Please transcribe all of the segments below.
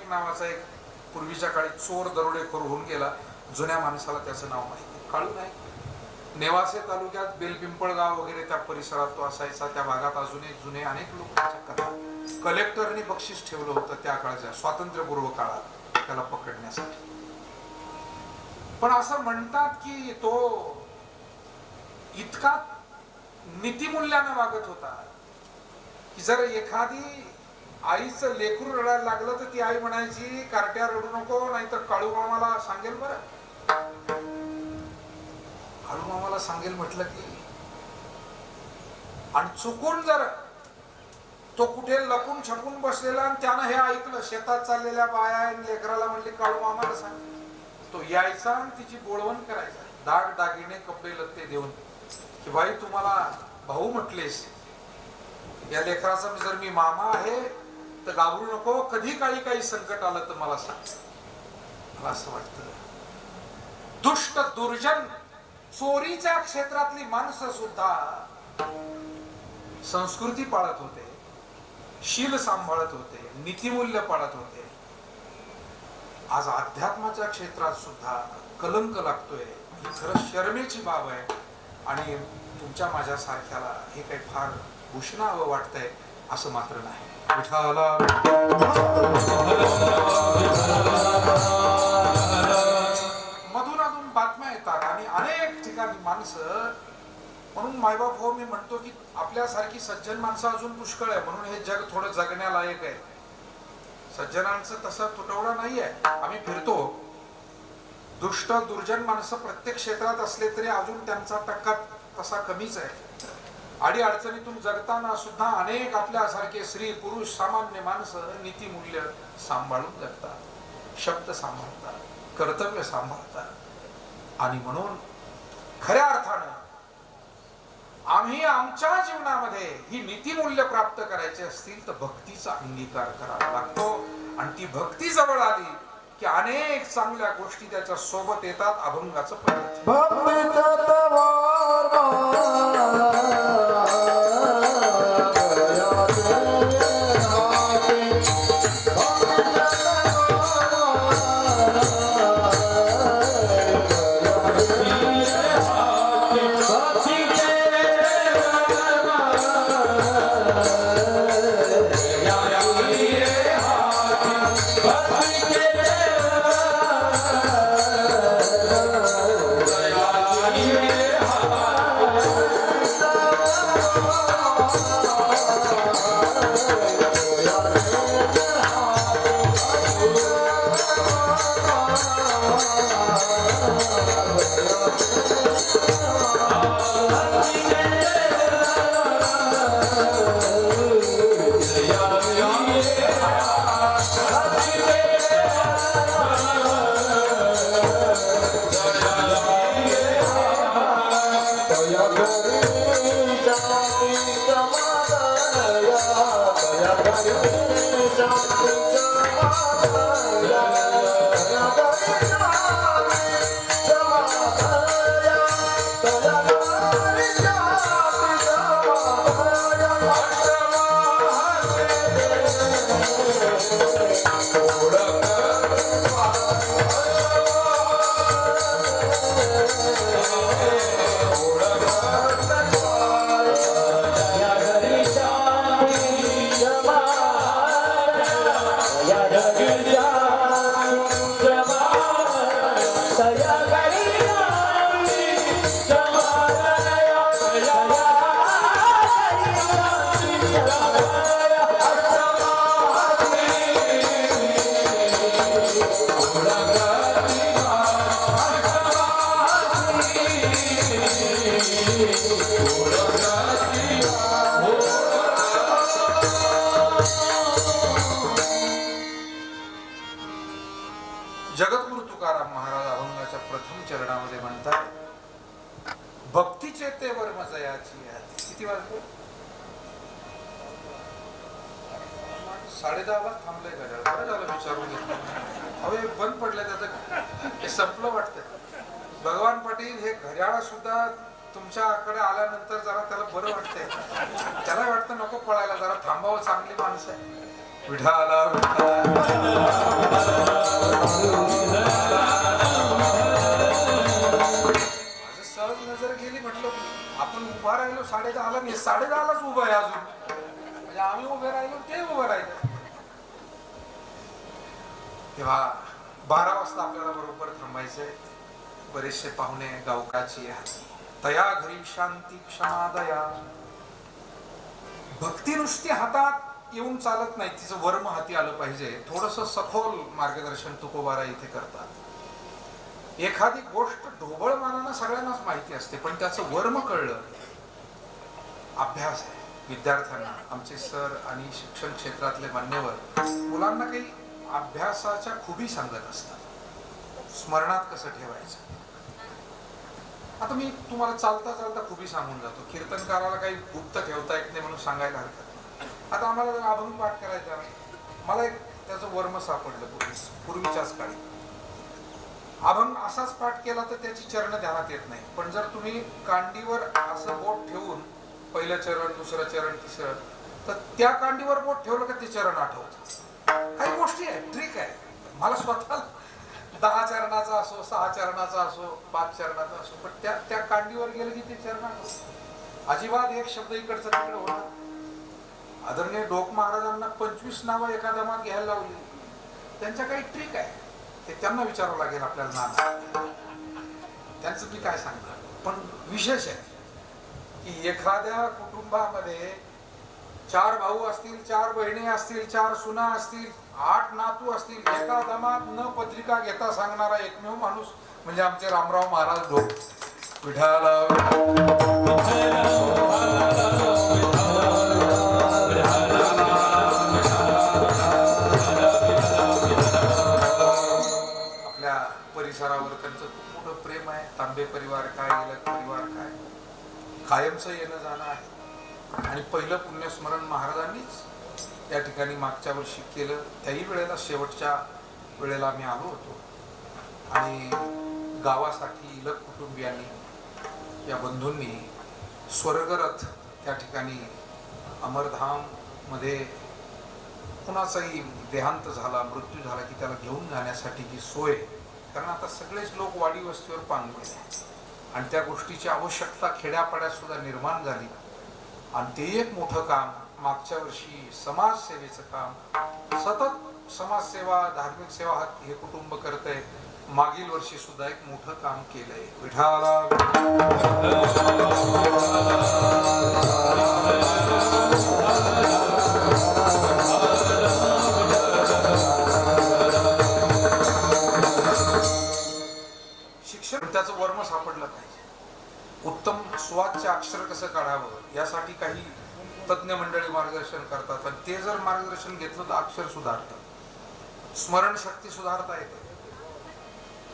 नाईक नावाचा एक पूर्वीच्या काळी चोर दरोडेखोर होऊन गेला. जुन्या माणसाला त्याचं नाव माहिती. काळू नाईक नेवासे तालुक्यात बेलपिंपळगाव वगैरे त्या परिसरात तो असायचा. त्या भागात अजूनही जुने अनेक लोक त्याच्या कथा. कलेक्टरने बक्षीस ठेवलं होतं त्या काळच्या स्वातंत्र्यपूर्व काळात त्याला पकडण्यासाठी. पण असं म्हणतात की तो इतका नीतिमूल्यानं वागत होता की जर एखादी आईचं लेकरू रडायला लागलं तर ती आई म्हणायची, कार्ट्या रडू नको, नाहीतर काळू मामाला सांगेल. बरं, काळू मामाला सांगेल म्हटलं की, आणि चुकून जर तो कुठे लपून छपून बसलेला आणि त्यानं हे ऐकलं, शेतात चाललेल्या बाया लेकराला म्हणले काळू मामाला सांग, तो यायचा आणि तिची बोळवण करायचा, दाग दागिने कपडे लत्ते देऊन की बाई तुम्हाला भाऊ म्हटलेस, या लेकराचा जर मी मामा आहे तर घाबरू नको, कधी काळी काही संकट आलं तर मला सांग. मला असं वाटतं दुष्ट दुर्जन चोरीच्या क्षेत्रातली माणसं सुद्धा संस्कृती पाळत होते, शील सांभाळत होते, नीतिमूल्य पाळत होते. आज अध्यात्माच्या क्षेत्रात सुद्धा कलंक लागतोय. ही खरंच शरमेची बाब आहे. आणि तुमच्या माझ्या सारख्याला हे काही फार भूषणावं वाटतंय असं मात्र नाही. विठाला मधून अधून बातम्या येतात आणि अनेक ठिकाणी माणसं, म्हणून मायबाप हो मी म्हणतो की आपल्यासारखी सज्जन माणसं अजून पुष्कळ आहे, म्हणून हे जग थोडं जगण्यालायक आहे. सज्जनांचं तसा तुटवडा नाही आहे. आम्ही फिरतो, दुष्ट दुर्जन माणसं प्रत्येक क्षेत्रात असले तरी अजून त्यांचा टक्का तसा कमीच आहे. अडी अडचणीतून जगताना सुद्धा अनेक आपल्यासारखे स्त्री पुरुष सामान्य माणसं नीतिमूल्य सांभाळून जगतात, शब्द सांभाळतात, कर्तव्य सांभाळतात. आणि म्हणून खऱ्या अर्थानं आम्ही आमच्या जीवनामध्ये ही नीतिमूल्य प्राप्त करायची असतील तर भक्तीचा अंगीकार करावा लागतो. आणि ती भक्ती जवळ आली की अनेक चांगल्या गोष्टी त्याच्या सोबत येतात. अभंगाचं जगद्गुरु तुकाराम महाराज अभंगाच्या प्रथम चरणामध्ये म्हणतात, भक्तीचे ते वर्म जयाची. किती वाजले? 10:30 थांबलंय घड्याळ. बरं झालं विचारून घेतलं. अहो बंद पडलंय, त्याचं हे संपलं वाटतं. भगवान पाटील हे घड्याळ सुद्धा तुमच्याकडे आल्यानंतर जरा त्याला बरं वाटतंय, त्याला वाटतं नको पळायला, जरा थांबावं, चांगली माणसं आहे. विठाला माझं सहज नजर गेली, म्हटलं आपण उभा राहिलो 10:30ला, मी 10:30लाच उभं आहे अजून, म्हणजे आम्ही उभे राहिलो ते उभं राहिलो. तेव्हा 12 वाजता आपल्याला बरोबर थांबायचंय. बरेचसे पाहुणे गावकाची तया घरी शांती क्षमा दया. भक्ती नुसती हातात येऊन चालत नाही, तिचं वर्म हाती आलं पाहिजे. थोडस सखोल मार्गदर्शन तुकोबारा इथे करतात. एखादी गोष्ट ढोबळ मानानं सगळ्यांनाच माहिती असते, पण त्याचं वर्म कळलं. अभ्यास आहे विद्यार्थ्यांना. आमचे सर आणि शिक्षण क्षेत्रातले मान्यवर मुलांना काही अभ्यासाच्या खुबी सांगत असतात. स्मरणात कसं ठेवायचं. आता मी तुम्हाला चालता चालता खुबी सांगून जातो. कीर्तनकाराला काही गुप्त ठेवता येत नाही म्हणून सांगायला हरकत नाही. आता आम्हाला जर अभंग पाठ करायचा, मला एक त्याचं वर्म सापडलं पूर्वीच्याच काळी. अभंग असाच पाठ केला तर त्याची चरण ध्यानात येत नाही, पण जर तुम्ही कांडीवर असं बोट ठेवून पहिलं चरण, दुसरं चरण, तिसरं, तर त्या कांडीवर बोट ठेवलं का ते चरण आठवतं. काही गोष्टी आहेत, ट्रिक आहे. मला स्वतः 10 चरणाचा असो, 6 चरणाचा असो, 5 चरणाचा असो, पण त्या कांडीवर गेलं की ते चरण आठवतं. अजिबात एक शब्द इकडचं तिकडे होणार. आदरणीय डोक महाराजांना 25 नावं एका दमात घ्यायला लावली. त्यांच्या काही ट्रिक आहे, ते त्यांना विचारावं लागेल आपल्याला. नाम त्यांचं मी काय सांगणार. पण विशेष आहे की एखाद्या कुटुंबामध्ये 4 भाऊ असतील, 4 बहिणी असतील, 4 सुना असतील, 8 नातू असतील, एका दमात न पत्रिका घेता सांगणारा एकमेव माणूस म्हणजे आमचे रामराव महाराज डोक. विठाला आपल्या परिसरावर त्यांचं खूप मोठं प्रेम आहे. तांबे परिवार काय, गिलक परिवार काय, कायमचं येणं जाणं आहे. आणि पहिलं पुण्यस्मरण महाराजांनीच या ठिकाणी मागच्या वर्षी केलं. त्याही वेळेला शेवटच्या वेळेला आम्ही आलो होतो. आणि गावासाठी इलक कुटुंबियांनी, या बंधूंनी स्वर्गरथ त्या ठिकाणी अमरधाम मध्ये कुणाचाही देहांत झाला, मृत्यू झाला की त्याला घेऊन जाण्यासाठीची सोय. कारण आता सगळेच लोक वाडी वस्तीवर पांगले आणि त्या गोष्टीची आवश्यकता खेड्यापाड्यात सुद्धा निर्माण झाली. आणि ते एक मोठं काम मागच्या वर्षी समाजसेवेचं काम, सतत समाजसेवा, धार्मिक सेवा हे कुटुंब करतंय. मागील वर्षी सुद्धा एक मोठं काम केलंय. विठाला शिक्षण त्याचं वर्म सापडलं पाहिजे. उत्तम सुवाच्य अक्षर कसं काढावं यासाठी काही तज्ञ मंडळी मार्गदर्शन करतात. आणि ते जर मार्गदर्शन घेतलं तर अक्षर सुधारतं, स्मरणशक्ती सुधारता येते.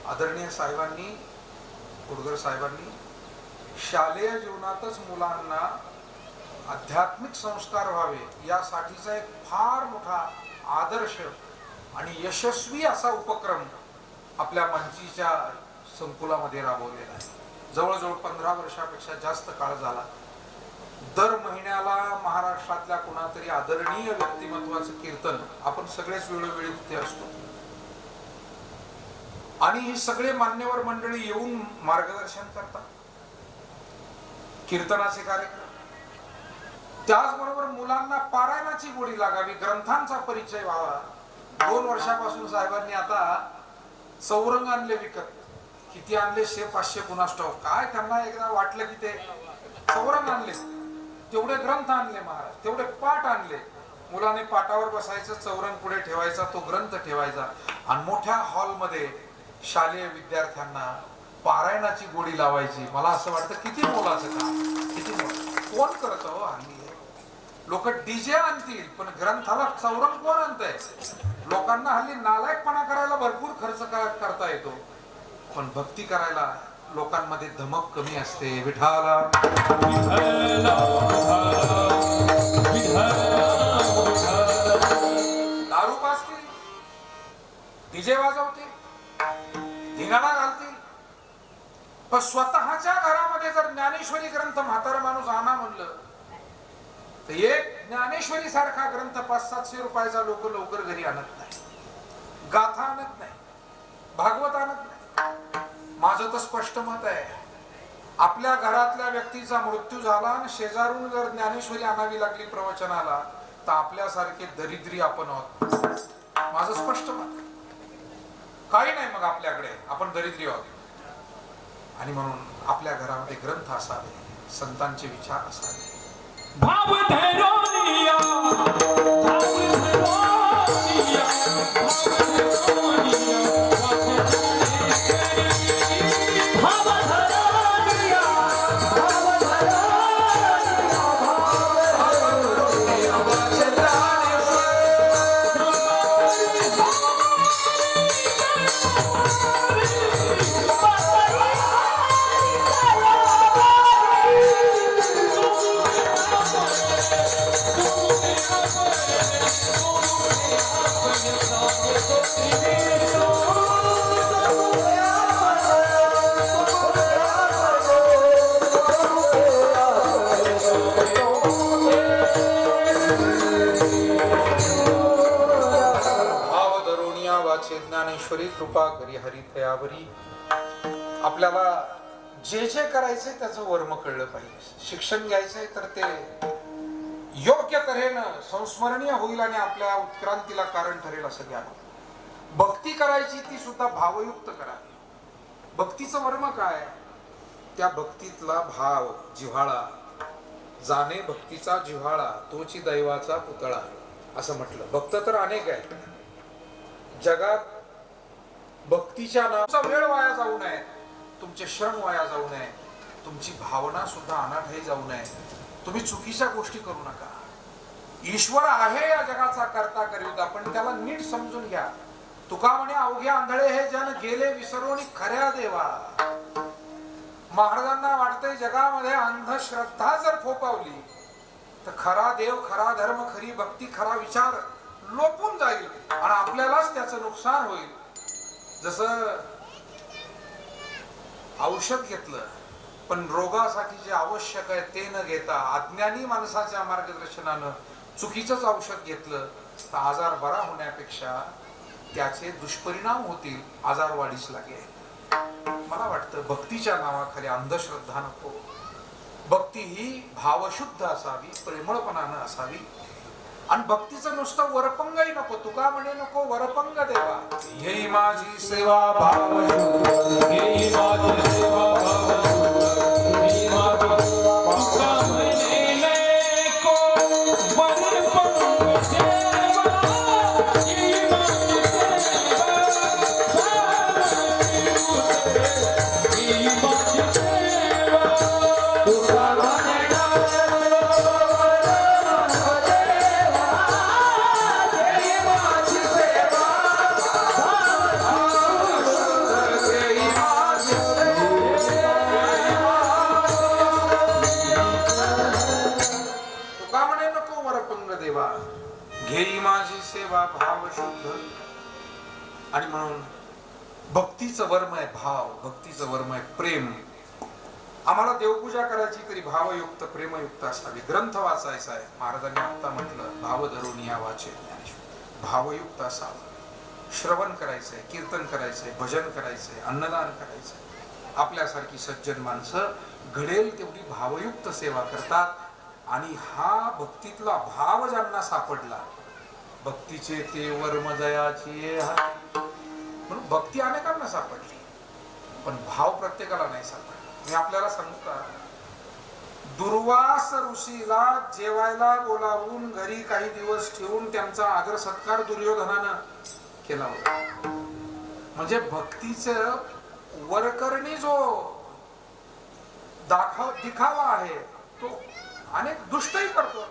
आदरणीय साहेबांनी, उडगर साहेबांनी शालेय जीवनातच मुलांना आध्यात्मिक संस्कार व्हावे यासाठीचा एक फार मोठा आदर्श आणि यशस्वी असा उपक्रम आपल्या मंचीच्या संकुलामध्ये राबवलेला आहे. जवळजवळ 15 वर्षापेक्षा जास्त काळ झाला. दर महिन्याला महाराष्ट्रातल्या कुणातरी आदरणीय व्यक्तिमत्वाचं कीर्तन आपण सगळेच वेळोवेळी तिथे असतो. आणि ही सगळे मान्यवर मंडळी येऊन मार्गदर्शन करतात. कीर्तनाचे कार्यक्रम, त्याचबरोबर मुलांना पारायणाची गोडी लागावी, ग्रंथांचा परिचय व्हावा. 2 वर्षापासून साहेबांनी आता चौरंग आणले विकत. किती आणले, 100-500 कुणास ठाऊक. काय त्यांना एकदा वाटलं की ते चौरंग आणले, तेवढे ग्रंथ आणले महाराज, तेवढे पाठ आणले. मुलाने पाटावर बसायचं, चौरंग पुढे ठेवायचा, तो ग्रंथ ठेवायचा आणि मोठ्या हॉलमध्ये शालेय विद्यार्थ्यांना पारायणाची गोडी लावायची. मला असं वाटतं किती मोलाचं काम, किती मोल. कोण करत हो हल्ली? लोक डीजे आणतील पण ग्रंथाला चौरंग कोण आणतंय? लोकांना हल्ली नालायकपणा करायला भरपूर खर्च करता येतो, पण भक्ती करायला लोकांमध्ये धमक कमी असते. विठाला दारू पाजतील, डीजे वाजवतील, धिंगाणा घालतील, पण स्वतःच्या घरामध्ये जर ज्ञानेश्वरी ग्रंथ म्हातारा माणूस आणा म्हणलं तर एक ज्ञानेश्वरी सारखा ग्रंथ 500-700 रुपयाचा लोक लवकर घरी आणत नाही, गाथा आणत नाही, भागवत आणत नाही. माझं तर स्पष्ट मत आहे, आपल्या घरातल्या व्यक्तीचा मृत्यू झाला आणि शेजारून जर ज्ञानेश्वरी आणावी लागली प्रवचनाला तर आपल्यासारखे दरिद्री आपण आहोत. माझं स्पष्ट मत. काही नाही मग आपल्याकडे, आपण दरिद्री आहोत. आणि म्हणून आपल्या घरामध्ये ग्रंथ असावे, संतांचे विचार असावे. भाव धरोनिया, भाव धरोनिया, भाव धरोनिया, भाव धरोनिया, भाव ज्ञानेश्वरी कृपा करी हरी थयावरी. आपल्याला जे जे करायचंय त्याचं वर्म कळलं पाहिजे. शिक्षण घ्यायचंय तर ते योग्य तऱ्हेनं संस्मरणीय होईल आणि आपल्या उत्क्रांतीला कारण ठरेल असं घ्यावं. भक्ती करायची ती सुद्धा भावयुक्त करावी. भक्तीचं वर्म काय? त्या भक्तीतला भाव, जिव्हाळा. जाणे भक्तीचा जिव्हाळा तोची दैवाचा पुतळा असं म्हटलं. भक्त तर अनेक आहेत जगात. भक्तीच्या नावाचा वेळ वाया जाऊ नये, तुमचे श्रम वाया जाऊ नये, तुमची भावना सुद्धा अनाठाई जाऊ नये. तुम्ही चुकीच्या गोष्टी करू नका. ईश्वर आहे या जगाचा करता करीता, पण त्याला नीट समजून घ्या. तुका म्हणे अवघे आंधळे हे जन गेले विसरून खऱ्या देवा. महाराजांना वाटतंय जगामध्ये अंधश्रद्धा जर फोपावली तर खरा देव, खरा धर्म, खरी भक्ती, खरा विचार लोपून जाईल आणि आपल्यालाच त्याचं नुकसान होईल. जसं औषध घेतलं पण रोगासाठी जे आवश्यक आहे ते न घेता अज्ञानी माणसाच्या मार्गदर्शनानं चुकीचंच औषध घेतलं तर आजार बरा होण्यापेक्षा त्याचे दुष्परिणाम होतील, आजार वाढीस लागेल. मला वाटतं भक्तीच्या नावाखाली अंधश्रद्धा नको. भक्ती ही भावशुद्ध असावी, प्रेमळपणानं असावी. आणि भक्तीचं नुसतं वरपंगही नको. तुका म्हणे नको वरपंग देवा. घेई माझी सेवा भावशुद्ध, घेई माझी सेवा भावशुद्ध, घेई माझी सेवा तुका म्हणे नको वरपंग देवा. घेई माझी सेवा भावशुद्ध, घेई माझी सेवा तुका म्हणे घेई माझी सेवा भावशुद्ध. आणि म्हणून भक्तीचं वर्म आहे भाव, भक्तीचं वर्म आहे प्रेम. आम्हाला देवपूजा करायची तरी भावयुक्त, प्रेमयुक्त असावी. ग्रंथ वाचायचा आहे, महाराजांनी आता म्हटलं भाव धरोनिया वाचे ज्ञानेश्वरी. भावयुक्त असावं. श्रवण करायचंय, कीर्तन करायचंय, भजन करायचंय, अन्नदान करायचंय. आपल्यासारखी सज्जन माणसं घडेल तेवढी भावयुक्त सेवा करतात. आणि हा भक्तीतला भाव ज्यांना सापडला, भक्तीचे ते वर्म जयाची म्हणून भक्ती अनेकांना सापडली पण भाव प्रत्येकाला नाही सापडला. मी आपल्याला सांगू का, दुर्वास ऋषीला जेवायला बोलावून घरी काही दिवस ठेवून त्यांचा आदर सत्कार दुर्योधनानं केला होता. म्हणजे भक्तीचं वरकरणी जो दिखावा आहे तो अनेक दुष्टही करतो,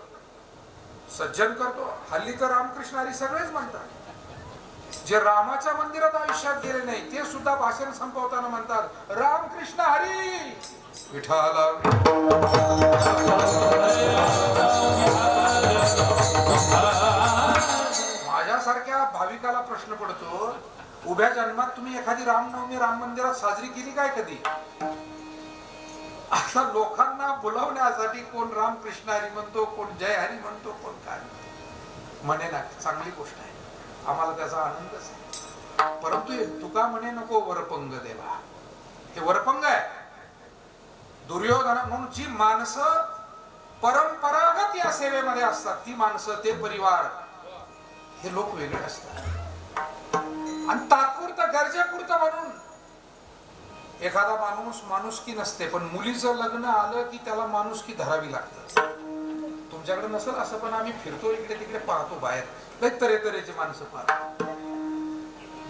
सज्जन करतो. हल्ली तर रामकृष्ण हरी सगळेच म्हणतात. जे रामाच्या मंदिरात आयुष्यात गेले नाही ते सुद्धा भाषण संपवताना म्हणतात रामकृष्ण हरी विठ्ठल. माझ्यासारख्या भाविकाला प्रश्न पडतो, उभ्या जन्मात तुम्ही एखादी रामनवमी राम मंदिरात साजरी केली काय कधी? आता लोकांना बोलवण्यासाठी कोण रामकृष्ण हरी म्हणतो, कोण जय हरी म्हणतो, कोण काय म्हणे ना, चांगली गोष्ट आहे, आम्हाला त्याचा आनंदच आहे. परंतु तुका म्हणे नको वरपंग देवा, हे वरपंग आहे. दुर्योधन म्हणून जी माणसं परंपरागत या सेवेमध्ये असतात, ती माणसं, ते परिवार, हे लोक वेगळे असतात. आणि तात्पुरतं गरजेपुरतं म्हणून एखादा माणूस माणुसकी नसते, पण मुलीचं लग्न आलं की त्याला माणुसकी धरावी लागते. तुमच्याकडे नसेल असं, पण आम्ही फिरतो इकडे तिकडे, पाहतो बाहेर लय तऱ्हेतऱ्हेची माणसं पाहतो.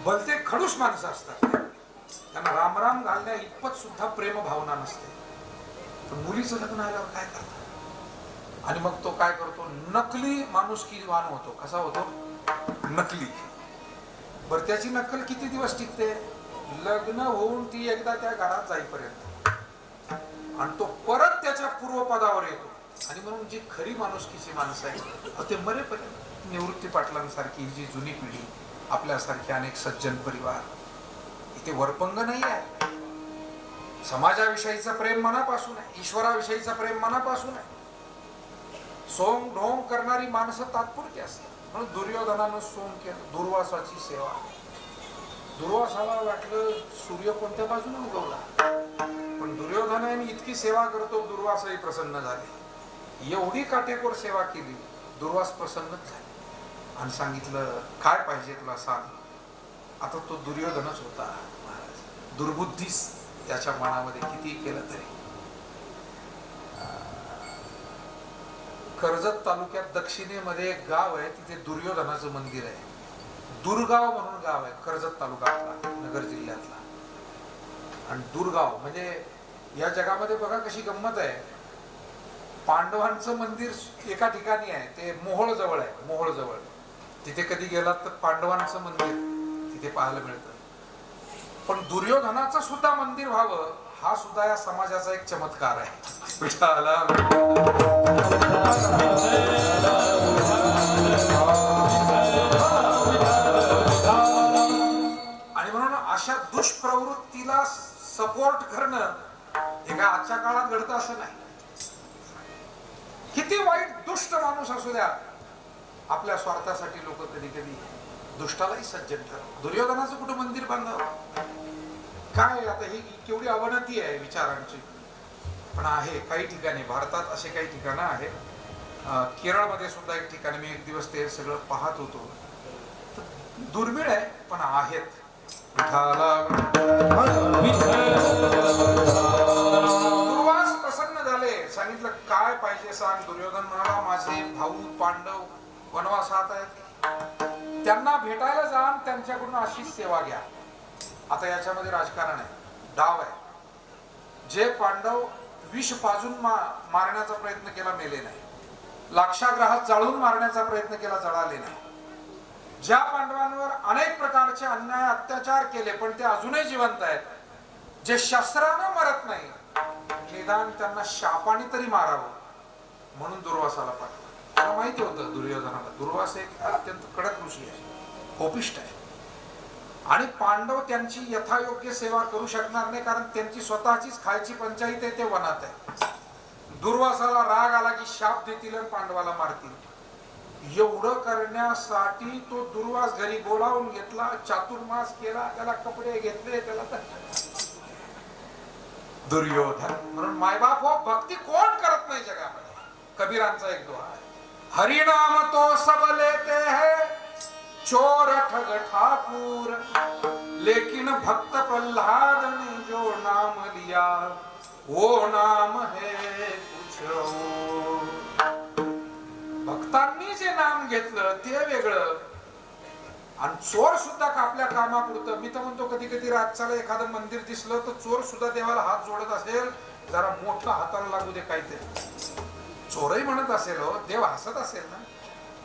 भलते खडूस माणसं असतात, त्यांना रामराम घालण्या इतपत सुद्धा प्रेम भावना नसते. पण मुलीचं लग्न आल्यावर काय करतात, आणि मग तो काय करतो, नकली माणुसकीवान होतो. कसा होतो? नकली. बरं, त्याची नक्कल किती दिवस टिकते? लग्न होऊन ती एकदा त्या घरात जाईपर्यंत, आणि तो परत त्याच्या पूर्वपदावर येतो. आणि म्हणून जी खरी माणुसकीची माणसं आहे ते मरेपर्यंत. निवृत्ती पाटलांसारखी जी जुनी पिढी, आपल्यासारखे अनेक सज्जन परिवार, इथे वरपंग नाही आहे. समाजाविषयीचं प्रेम मनापासून आहे, ईश्वराविषयीचं प्रेम मनापासून आहे. सोंग ढोंग करणारी माणसं तात्पुरती असतात. म्हणून दुर्योधनानं सोंग केलं, दुर्वासाची सेवा. दुर्वासाला वाटलं सूर्य कोणत्या बाजूने उगवला, पण दुर्योधनाने इतकी सेवा करतो, दुर्वासही प्रसन्न झाले. एवढी काटेकोर सेवा केली, दुर्वास प्रसन्नच झाले आणि सांगितलं, काय पाहिजे तुला सांग. आता तो दुर्योधनच होता महाराज, दुर्बुद्धीच त्याच्या मनामध्ये किती केलं तरी. कर्जत तालुक्यात दक्षिणेमध्ये एक गाव आहे, तिथे दुर्योधनाचं मंदिर आहे. दुर्गाव म्हणून गाव आहे, कर्जत तालुक्यातला, नगर जिल्ह्यातला. आणि दुर्गाव म्हणजे या जगामध्ये बघा कशी गंमत आहे. पांडवांचं मंदिर एका ठिकाणी आहे, ते मोहोळ जवळ आहे. मोहोळ जवळ तिथे कधी गेलात तर पांडवांचं मंदिर तिथे पाहायला मिळतं. पण दुर्योधनाचं सुद्धा मंदिर व्हावं, हा सुद्धा या समाजाचा एक चमत्कार आहे. आणि म्हणून अशा दुष्प्रवृत्तीला सपोर्ट करणं हे काय आजच्या काळात घडतं असं नाही. किती वाईट दुष्ट माणूस असू द्या, आपल्या स्वार्थासाठी लोक कधी कधी दुष्टालाही सज्जन ठरवतात. दुर्योधनाचं कुठं मंदिर बांधावं काय? आता ही केवढी अवनती आहे विचारांची. पण आहे काही ठिकाणी, भारतात असे काही ठिकाणं आहेत. केरळमध्ये सुद्धा एक ठिकाणी मी एक दिवस ते सगळं पाहत होतो. दुर्मिळ आहे पण आहेत. दुर्वास प्रसन्न झाले, सांगितलं काय पाहिजे सांग. दुर्योधन म्हणाला, माझे भाऊ पांडव वनवासात आहेत, त्यांना भेटायला जा, त्यांच्याकडून अशीच सेवा घ्या. आता याच्यामध्ये राजकारण आहे, डाव आहे. जे पांडव विष पाजून मारण्याचा प्रयत्न केला, मेले नाही. लाक्षाग्रहात जाळून मारण्याचा प्रयत्न केला, जळाले नाही. ज्या पांडवांवर अनेक प्रकारचे अन्याय अत्याचार केले पण ते अजूनही जिवंत आहेत, जे शस्त्रानं मरत नाही, निदान त्यांना शापाने तरी मारावं म्हणून दुर्वासाला पाठवलं. त्याला माहिती होतं दुर्योधनाला, दुर्वास एक अत्यंत कडक ऋषी आहे, कोपिष्ट आहे. आणि पांडव त्यांची यथायोग्य सेवा करू शकणार नाही, कारण त्यांची स्वतःचीच खायची पंचायत आहे, ते वनात आहे. दुर्वासाला राग आला की शाप देतील आणि पांडवाला मारतील. एवढं करण्यासाठी तो दुर्वास घरी बोलावून घेतला, चातुर्मास केला, त्याला कपडे घेतले, त्याला दुर्योधन म्हणून मायबाप हो, भक्ती कोण करत नाही जगामध्ये. कबीरांचा एक दोहा आहे, हरिनाम तो सब लेते हैं, चोर ठग ठाकुर, लेकिन भक्त प्रल्हाद ने जो नाम लिया वो नाम है कुछ और. भक्तांनी जे नाम घेतलं ते वेगळं, आणि चोर सुद्धा आपल्या कामापुरतं. मी तर म्हणतो कधी कधी रातच्याला एखादं मंदिर दिसलं तर चोर सुद्धा देवाला हात जोडत असेल, जरा मोठं हाताला लागू दे काहीतरी. चोरही म्हणत असेल, हो देव हसत असेल ना,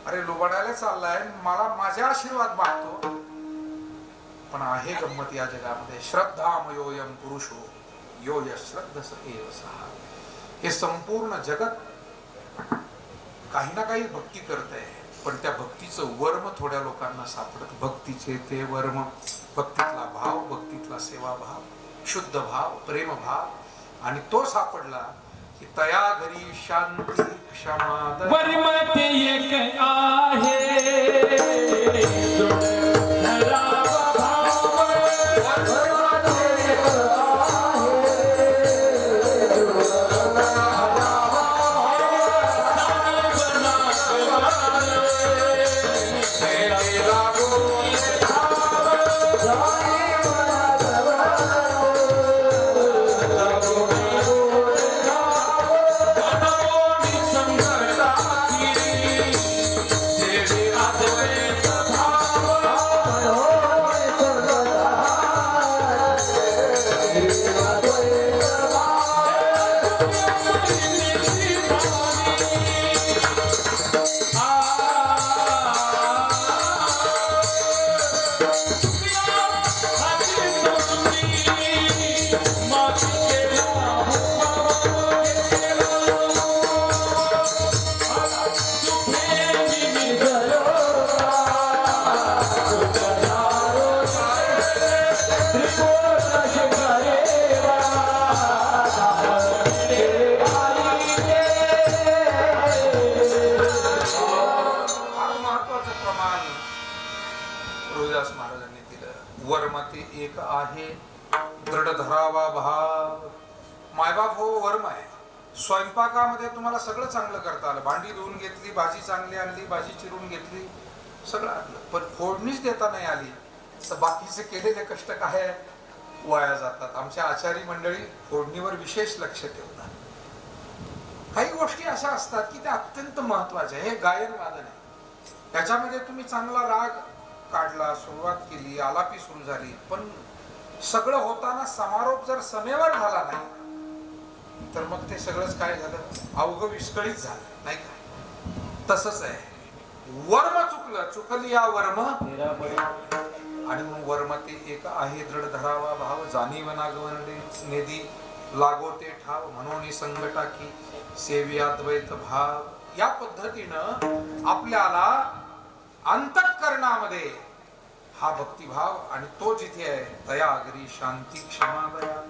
अरे लुबाडायला चाललाय, मला माझ्या आशीर्वाद मागतो. पण आहे गंमत या जगामध्ये, श्रद्धामयोयम पुरुषो यो यश्रद्धस एव सहा. हे संपूर्ण जगत काही ना काही भक्ती करतंय, पण त्या भक्तीचं वर्म थोड्या लोकांना सापडत. भक्तीचे ते वर्म, भक्तीतला भाव, भक्तीतला सेवाभाव, शुद्ध भाव, प्रेम भाव, आणि तो सापडला की तया घरी शांती क्षमा दया. वर्मते एक आहे दृढ धरावा भाव. रोहिदास महाराजांनी दिलं. वर्मते एक आहे दृढ धरावा भाव. मायबाप हो वर्म आहे. स्वयंपाकामध्ये तुम्हाला सगळं चांगलं करता आलं. भांडी धुवून घेतली, भाजी चांगली आणली, भाजी चिरून घेतली, सगळं आणलं, पण फोडणीच देता नाही आली तर बाकीचे केलेले कष्ट काय वाया जातात. आमच्या आचारी मंडळी फोडणीवर विशेष लक्ष ठेवतात. काही गोष्टी अशा असतात की त्या अत्यंत महत्वाच्या. हे गायन वादन आहे, त्याच्यामध्ये तुम्ही चांगला राग काढला, सुरुवात केली, आलापी सुरू झाली, पण सगळं होताना समारोप जर समेवर झाला नाही तर मग ते सगळंच काय झालं, अवघ विस्कळीत झालं नाही का. तसंच आहे, वर्म चुकलं, चुकली या वर्म आणि मग वर्म ते एक आहे दृढ धरावा भाव. जाणीव नागवण नेदी लागो ते ठाव म्हणून संगटा की सेव्याद्वैत भाव. या पद्धतीनं आपल्याला अंतःकरणामध्ये हा भक्तिभाव, आणि तो जिथे आहे दया घरी शांती क्षमा दया.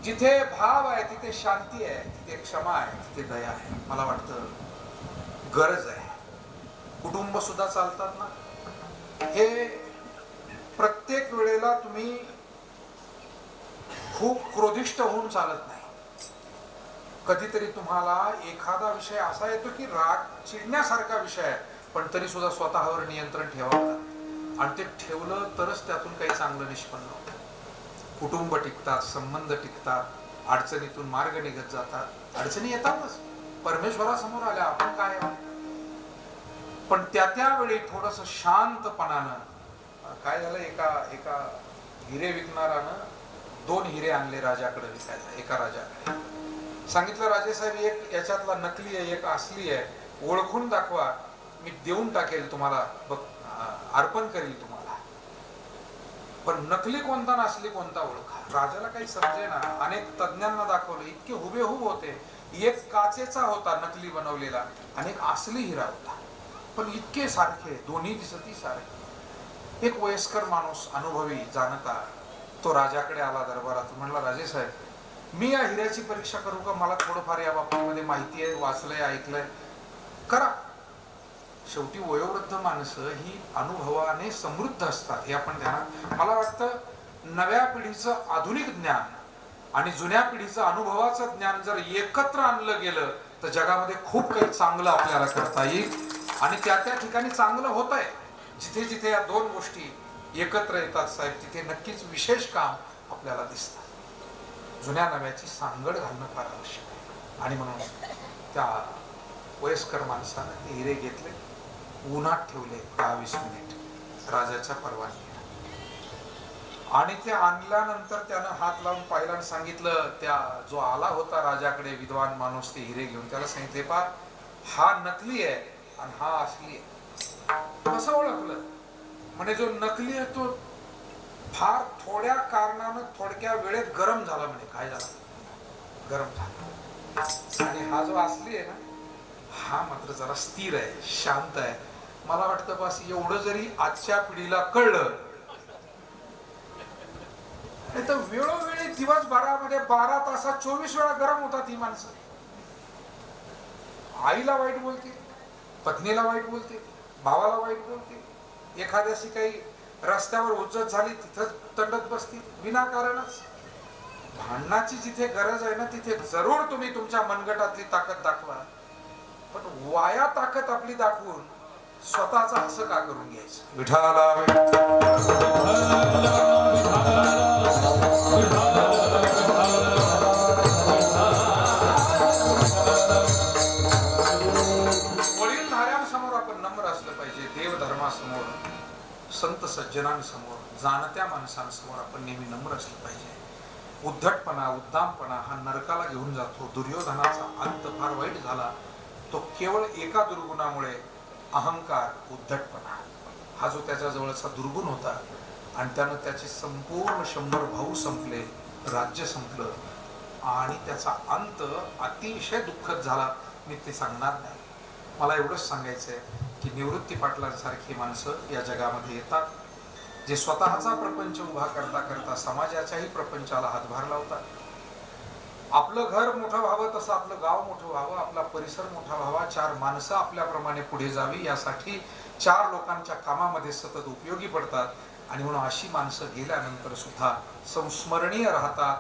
जिथे भाव आहे तिथे शांती आहे, तिथे क्षमा आहे, तिथे दया आहे. मला वाटतं गरज आहे. कुटुंब सुद्धा चालतात ना, हे प्रत्येक वेळेला तुम्ही खूप क्रोधिष्ट होऊन चालत नाही. कधीतरी तुम्हाला एखादा विषय असा येतो की राग चिडण्यासारखा विषय आहे, पण तरी सुद्धा स्वतःवर नियंत्रण ठेवावं लागतं, आणि ते ठेवलं तरच त्यातून काही चांगलं निष्पन्न होतं. कुटुंब टिकतात, संबंध टिकतात, अडचणीतून मार्ग निघत जातात. अडचणी येतातच, परमेश्वरासमोर आल्या आपण काय, पण त्या वेळी थोडस शांतपणानं. काय झालं, एका हिरे विकणारानं 2 हिरे आणले राजाकडे विकायला. एका राजाकडे सांगितलं, राजेसाहेब एक याच्यातला नकली आहे, एक असली आहे, ओळखून दाखवा, मी देऊन टाकेल तुम्हाला, अर्पण करेल तुम्हाला, पण नकली कोणता ना असली कोणता ओळखा. राजाला काही समजेना. अनेक तज्ञांना दाखवलं, इतके हुबेहूब होते. एक काचेचा होता नकली बनवलेला आणि एक असली हिरा होता, पण इतके सारखे, दोन्ही दिसती सारखे. एक वयस्कर माणूस, अनुभवी जाणता, तो राजाकडे आला दरबारात. म्हणला, राजेसाहेब मी या हिऱ्याची परीक्षा करू का? मला थोडंफार या बाबतीमध्ये माहिती आहे, वाचलंय, ऐकलंय, करा. शेवटी वयोवृद्ध माणसं ही अनुभवाने समृद्ध असतात, हे आपण ध्यानात. मला वाटतं नव्या पिढीचं आधुनिक ज्ञान आणि जुन्या पिढीचं अनुभवाचं ज्ञान जर एकत्र आणलं गेलं तर जगामध्ये खूप काही चांगलं आपल्याला करता येईल, आणि त्या ठिकाणी चांगलं होत आहे. जिथे जिथे या 2 गोष्टी एकत्र येतात साहेब, तिथे नक्कीच विशेष काम आपल्याला दिसतं. जुन्या नव्याची सांगड घालणं फार आवश्यक आहे. आणि म्हणून त्या वयस्कर माणसानं ते हिरे घेतले, उन्हात ठेवले 10-20 मिनिट राजाच्या परवानगीने, आणि ते आणल्यानंतर त्यानं हात लावून पाहिलं आणि सांगितलं, त्या जो आला होता राजाकडे विद्वान माणूस ते हिरे घेऊन, त्याला सांगितले, पा हा नकली आहे आणि हा असली आहे. कसं ओळखलं? म्हणजे जो नकली आहे तो फार थोड्या कारणानं थोडक्या वेळेत गरम झाला. म्हणे काय झाला? गरम झाला. आणि हा जो असली आहे ना, हा मात्र जरा स्थिर आहे, शांत आहे. मला वाटतं बस एवढं जरी आजच्या पिढीला कळलं, नाही तर वेळोवेळी दिवसभरामध्ये 12 तासात 24 वेळा गरम होतात ही माणसं. आईला वाईट बोलते, पत्नीला वाईट बोलते, भावाला वाईट बोलते, एखाद्याशी काही रस्त्यावर उज्जत झाली तिथंच तंडत बसतील विनाकारणच. भांडणाची जिथे गरज आहे ना तिथे जरूर तुम्ही तुमच्या मनगटातली ताकद दाखवा, पण वाया ताकद आपली दाखवून स्वतःचा असं का करून घ्यायचं. विठाला वडीलधाऱ्यांसमोर आपण नम्र असलं पाहिजे. देवधर्मासमोर, संत सज्जनांसमोर, जाणत्या माणसांसमोर आपण नेहमी नम्र असलं पाहिजे. उद्धटपणा, उद्दामपणा हा नरकाला घेऊन जातो. दुर्योधनाचा अंत फार वाईट झाला. तो केवळ एका दुर्गुणामुळे, अहंकार, उद्धटपणा हा जो त्याच्या जवळचा दुर्गुण होता, आणि त्यानं त्याचे संपूर्ण 100 भाऊ संपले, राज्य संपलं, आणि त्याचा अंत अतिशय दुःखद झाला. मी ते सांगणार नाही. मला एवढंच सांगायचंय की निवृत्ती पाटलांसारखी माणसं या जगामध्ये येतात, जे स्वतःचा प्रपंच उभा करता करता समाजाच्याही प्रपंचाला हातभार लावतात. आपलं घर मोठं व्हावं तसं आपलं गाव मोठं व्हावं, आपला परिसर मोठा व्हावा, 4 माणसं आपल्याप्रमाणे पुढे जावी यासाठी 4 लोकांच्या कामामध्ये सतत उपयोगी पडतात. आणि म्हणून अशी माणसं गेल्यानंतर सुद्धा संस्मरणीय राहतात.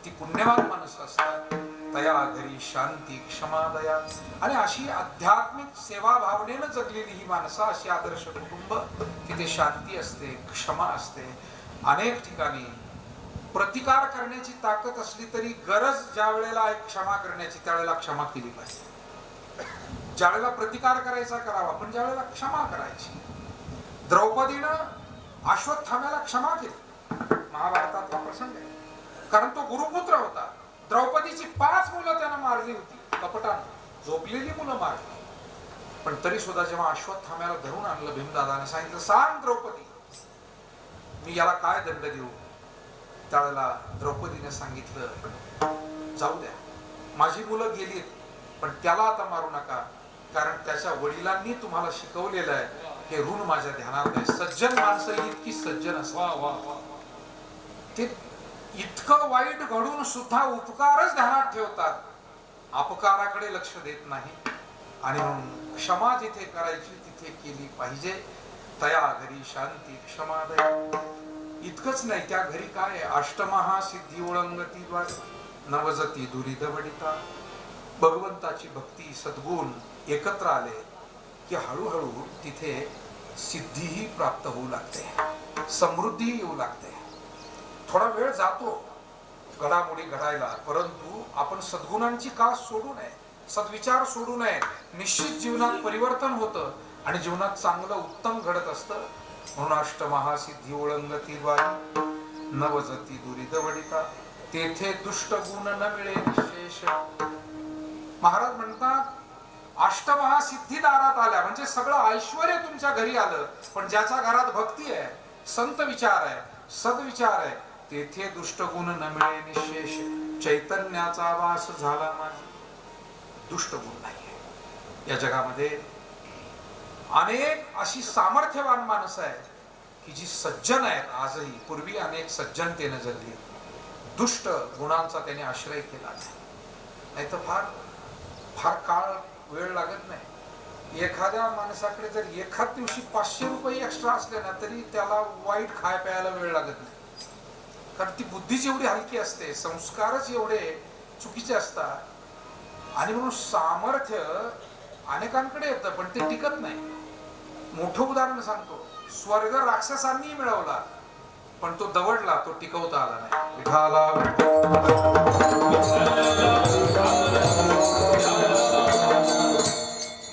ती पुण्यवान माणसं असतात. तया घरी शांती क्षमा दया, आणि अशी आध्यात्मिक सेवा भावनेनं जगलेली ही माणसं, अशी आदर्श कुटुंब, तिथे शांती असते, क्षमा असते. अनेक ठिकाणी प्रतिकार करण्याची ताकद असली तरी गरज ज्या वेळेला आहे क्षमा करण्याची त्यावेळेला क्षमा केली पाहिजे. ज्या वेळेला प्रतिकार करायचा करावा, पण ज्या वेळेला क्षमा करायची. द्रौपदीनं अश्वत्थाम्याला क्षमा केली, महाभारतातला प्रसंग आहे. कारण तो गुरुपुत्र होता. द्रौपदीची 5 मुलं त्यानं मारली होती कपटानं, झोपलेली मुलं मारली. पण तरी सुद्धा जेव्हा अश्वत्थाम्याला धरून आणलं, भीमदादाने सांगितलं, सांग द्रौपदी मी याला काय दंड देऊ. त्यावेळेला द्रौपदीने सांगितलं, जाऊ द्या, माझी मुलं गेलीत, पण त्याला आता मारू नका, कारण त्याच्या वडिलांनी तुम्हाला शिकवलेलं आहे, हे ऋण माझ्या ध्यानात आहे. सज्जन माणसं इतकी सज्जन असतात, ते इतकं वाईट घडून सुद्धा उपकारच ध्यानात ठेवतात, अपकाराकडे लक्ष देत नाही. आणि म्हणून क्षमा जिथे करायची तिथे केली पाहिजे. तया घरी शांती क्षमा दया. इतकंच नाही, त्या घरी काय, अष्टमहा सिद्धी ओळंगती द्वारे नवजती दुरिद वडिता. भगवंताची भक्ती, सद्गुण एकत्र आले की हळूहळू तिथे सिद्धीही प्राप्त होऊ लागते, समृद्धीही येऊ लागते. थोडा वेळ जातो घडामोडी घडायला, परंतु आपण सद्गुणांची कास सोडू नये, सद्विचार सोडू नये. निश्चित जीवनात परिवर्तन होतं आणि जीवनात चांगलं उत्तम घडत असतं. म्हणून अष्टमहासिद्धी ओळंगती द्वारी नवजती दुरिद वडिता. तेथे दुष्ट गुण न मिळे विशेष. महाराज म्हणतात, अष्टमहासिद्धी दारात आल्या म्हणजे सगळं ऐश्वर्य तुमच्या घरी आलं, पण ज्याच्या घरात भक्ती आहे, संत विचार आहे, सद्विचार आहे, तेथे दुष्ट गुण न मिळे निशेष. चैतन्याचा वास झाला माझी. दुष्ट गुण नाहीये या जगामध्ये. अनेक अशी सामर्थ्यवान माणसं आहेत की जी सज्जन आहेत आजही. पूर्वी अनेक सज्जनतेने जगली, दुष्ट गुणांचा त्याने आश्रय केला नाही तर फार फार काळ वेळ लागत नाही. एखाद्या माणसाकडे जर एखाद दिवशी 500 रुपये एक्स्ट्रा असले ना तरी त्याला वाईट खाय प्यायला वेळ लागत नाही, कारण ती बुद्धीच एवढी हलकी असते, संस्कारच एवढे चुकीचे असतात. आणि म्हणून सामर्थ्य अनेकांकडे येतं पण ते टिकत नाही. मोठं उदाहरण सांगतो, स्वर्ग राक्षसांनी मिळवला पण तो दवडला, तो टिकवता आला नाही. विठाला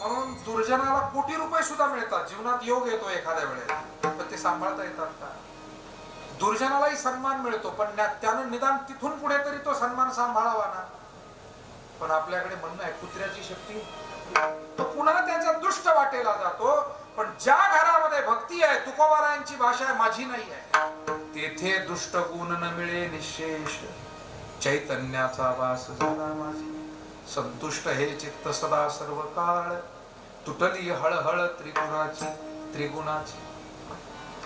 म्हणून दुर्जनाला कोटी रुपये सुद्धा मिळतात, जीवनात योग येतो एखाद्या वेळेला, पण ते सांभाळता येतात का? दुर्जनालाही सन्मान मिळतो पण त्यानं निदान तिथून पुढे तरी तो सन्मान सांभाळावा ना. पण आपल्याकडे म्हणणं आहे कुत्र्याची शक्ती, तो पुन्हा त्याच्या दुष्ट वाटेला जातो. पण ज्या घरामध्ये भक्ती आहे, तुकोबारायांची भाषा आहे, माझी नाही आहे, तेथे दुष्ट गुण न मिळे निशेष. चैतन्याचा वास झाला माझी. संतुष्ट हे चित्त सदा सर्व काळ. तुटली हळहळ त्रिगुणाची.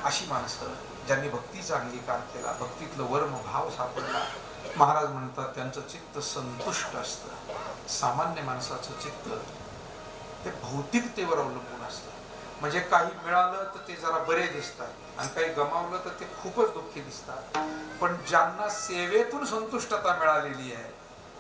अशी माणसं ज्यांनी भक्तीचा अंगीकार केला, भक्तीतलं वर्म भाव सापडला, महाराज म्हणतात त्यांचं चित्त संतुष्ट असतं. सामान्य माणसाचं चित्त ते भौतिकतेवर अवलंबून असतं. म्हणजे काही मिळालं तर ते जरा बरे दिसतात आणि काही गमावलं तर ते खूपच दुःखी दिसतात. पण ज्यांना सेवेतून संतुष्टता मिळालेली आहे,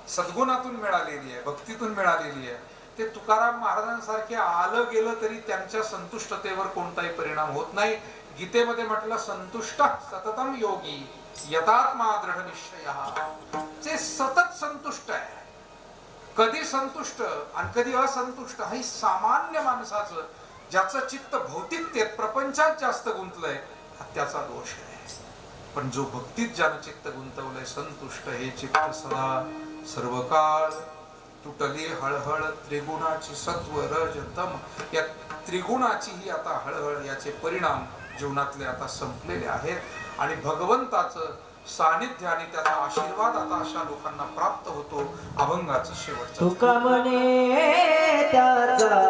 सद्गुणातून मिळालेली आहे, भक्तीतून मिळालेली आहे, ते तुकाराम महाराजांसारखे आलं गेलं तरी त्यांच्या संतुष्टतेवर कोणताही परिणाम होत नाही. गीतेमध्ये म्हटलं संतुष्ट सततम योगी यदात्मा दृढ निश्चय. जे सतत संतुष्ट आहे, कधी संतुष्ट आणि कधी असंतुष्ट, हे सामान्य माणसाचं ज्याचं चित्त भौतिकतेत प्रपंचात जास्त गुंतलंय त्याचा दोष आहे. पण जो भक्तीत ज्यानं चित्त गुंतवलंय संतुष्ट, हे चित्त सदा सर्व काळ तुटली हळहळ त्रिगुणाची सत्व रज तम. या त्रिगुणाची ही आता हळहळ, याचे परिणाम जीवनातले आता संपलेले आहेत आणि भगवंताचं सानिध्य आणि त्याचा आशीर्वाद आता अशा लोकांना प्राप्त होतो. अभंगाचं शेवटचं तुका म्हणे त्याचा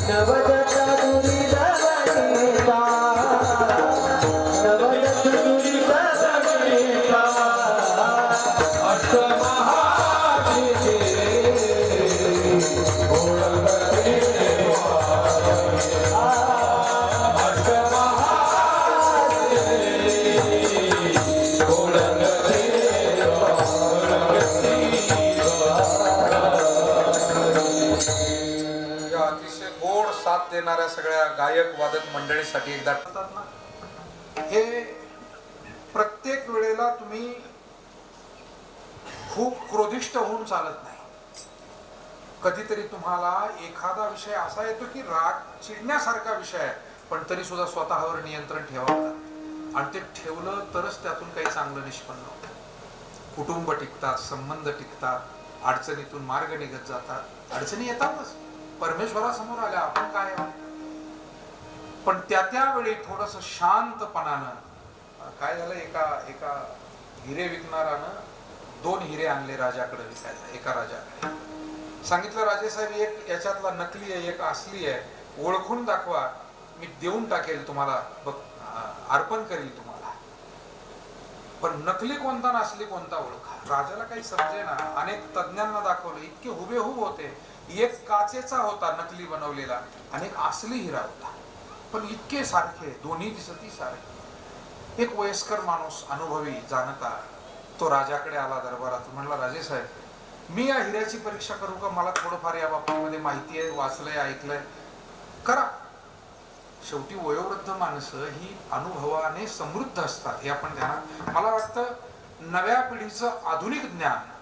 नवदत्त सगळ्या गायक वादक मंडळीसाठी एकदा करतात ना, हे प्रत्येक वेळेला तुम्ही खूप क्रोधिष्ट होऊन चालत नाही. कधीतरी तुम्हाला एखादा विषय असा येतो की राग चिडण्यासारखा विषय आहे, पण तरी सुद्धा स्वतःवर नियंत्रण ठेवावं लागतं आणि ते ठेवलं तरच त्यातून काही चांगलं निष्पन्न होतं. कुटुंब टिकतात, संबंध टिकतात, अडचणीतून मार्ग निघत जातात. अडचणी येतातच, परमेश्वरासमोर आल्या आपण काय आहोत. पण त्या वेळी थोडस शांतपणानं काय झालं, एका हिरे विकणारानं 2 हिरे आणले राजाकडे विकायला. एका राजाकडे सांगितलं, राजेसाहेब एक याच्यातला नकली आहे, एक असली आहे, ओळखून दाखवा, मी देऊन टाकेल तुम्हाला, अर्पण करील तुम्हाला, पण नकली कोणता आणि असली कोणता ओळखा. राजाला काही समजेना. अनेक तज्ञांना दाखवलं, इतके हुबेहूब होते. एक काचेचा होता नकली बनवलेला आणि एक असली हिरा होता, पण इतके सारखे, दोन्ही दिसती सारखे. एक वयस्कर माणूस, अनुभवी जाणता, तो राजाकडे आला दरबारात. म्हणला, राजेसाहेब, मी या हिऱ्याची परीक्षा करू का? मला थोडंफार या बाबतीमध्ये माहिती आहे, वाचलंय, ऐकलंय, करा. शेवटी वयोवृद्ध माणसं ही अनुभवाने समृद्ध असतात, हे आपण ध्यानात. मला वाटतं नव्या पिढीचं आधुनिक ज्ञान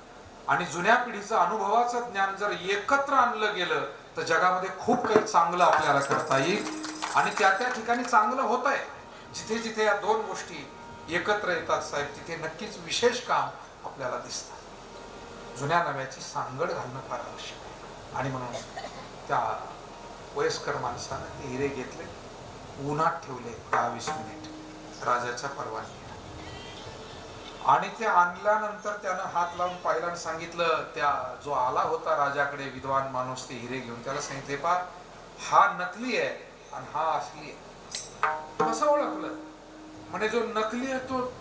आणि जुन्या पिढीचं अनुभवाचं ज्ञान जर एकत्र आणलं गेलं तर जगामध्ये खूप काही चांगलं आपल्याला करता येईल आणि त्या ठिकाणी चांगलं होत आहे. जिथे जिथे या 2 गोष्टी एकत्र येतात साहेब, तिथे नक्कीच विशेष काम आपल्याला दिसतं. जुन्या नव्याची सांगड घालणं फार आवश्यक आहे. आणि म्हणून त्या वयस्कर माणसानं ते हिरे घेतले, उन्हात ठेवले 10-20 मिनिट राजाच्या परवानगीने, आणि ते आणल्यानंतर त्यानं हात लावून पाहिलं आणि सांगितलं, त्या जो आला होता राजाकडे विद्वान माणूस ते हिरे घेऊन, त्याला सांगितले, पा हा नकली आहे आणि हा असली आहे. कसं ओळखलं? म्हणजे जो नकली आहे तो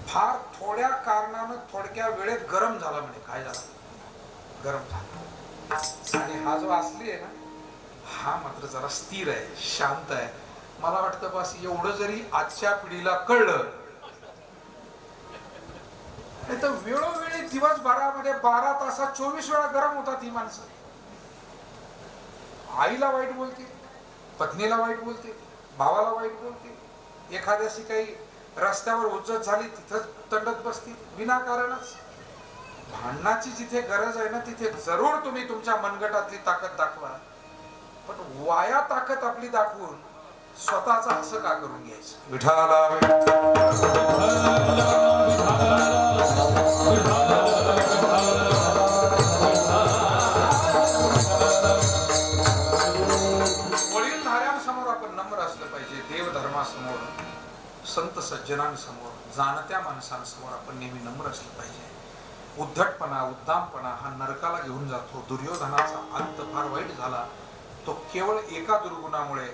फार थोड्या कारणानं थोडक्या वेळेत गरम झाला. म्हणे काय झाला? गरम झाला. आणि हा जो असली आहे ना, हा मात्र जरा स्थिर आहे, शांत आहे. मला वाटतं बस एवढं जरी आजच्या पिढीला कळलं, तर वेळोवेळी दिवसभरामध्ये 12 तासात 24 वेळा गरम होतात ही माणसं. आईला वाईट बोलते, पत्नीला वाईट बोलते, भावाला वाईट बोलते, एखाद्याशी काही रस्त्यावर उज्जत झाली तिथंच तंडत बसते विनाकारणच. भांडणाची जिथे गरज आहे ना, तिथे जरूर तुम्ही तुमच्या मनगटातली ताकद दाखवा, पण वाया ताकद आपली दाखवून स्वतःचा असं का करून घ्यायचं. विठाला वडीलधाऱ्यांसमोर आपण नम्र असलं पाहिजे. देवधर्मासमोर, संत सज्जनांसमोर, जाणत्या माणसांसमोर आपण नेहमी नम्र असलं पाहिजे. उद्धटपणा, उद्दामपणा हा नरकाला घेऊन जातो. दुर्योधनाचा अंत फार वाईट झाला. तो केवळ एका दुर्गुणामुळे,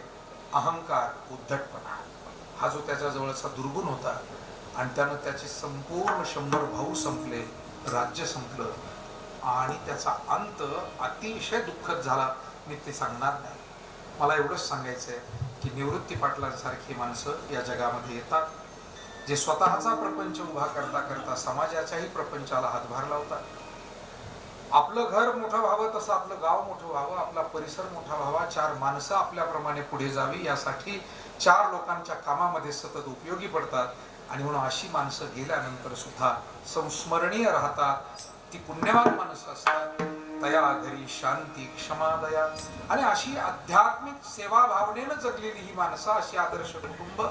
अहंकार, उद्धटपणा, हा जो त्याच्या जवळचा दुर्गुण होता, आणि त्यानं त्याचे संपूर्ण 100 भाऊ संपले, राज्य संपलं आणि त्याचा अंत अतिशय दुःखद झाला. मी ते सांगणार नाही. मला एवढंच सांगायचंय की निवृत्ती पाटलांसारखी माणसं या जगामध्ये येतात, जे स्वतःचा प्रपंच उभा करता करता समाजाच्याही प्रपंचाला हातभार लावतात. आपलं घर मोठं व्हावं तसं आपलं गाव मोठं व्हावं, आपला परिसर मोठा व्हावा, 4 माणसं आपल्याप्रमाणे पुढे जावी, यासाठी 4 लोकांच्या कामामध्ये सतत उपयोगी पडतात. आणि म्हणून अशी माणसं गेल्यानंतर सुद्धा संस्मरणीय राहतात. ती पुण्यवान माणसं असतात. दया, घरी शांती, क्षमा, दया, आणि अशी आध्यात्मिक सेवा भावनेनं जगलेली ही माणसं, अशी आदर्श कुटुंब,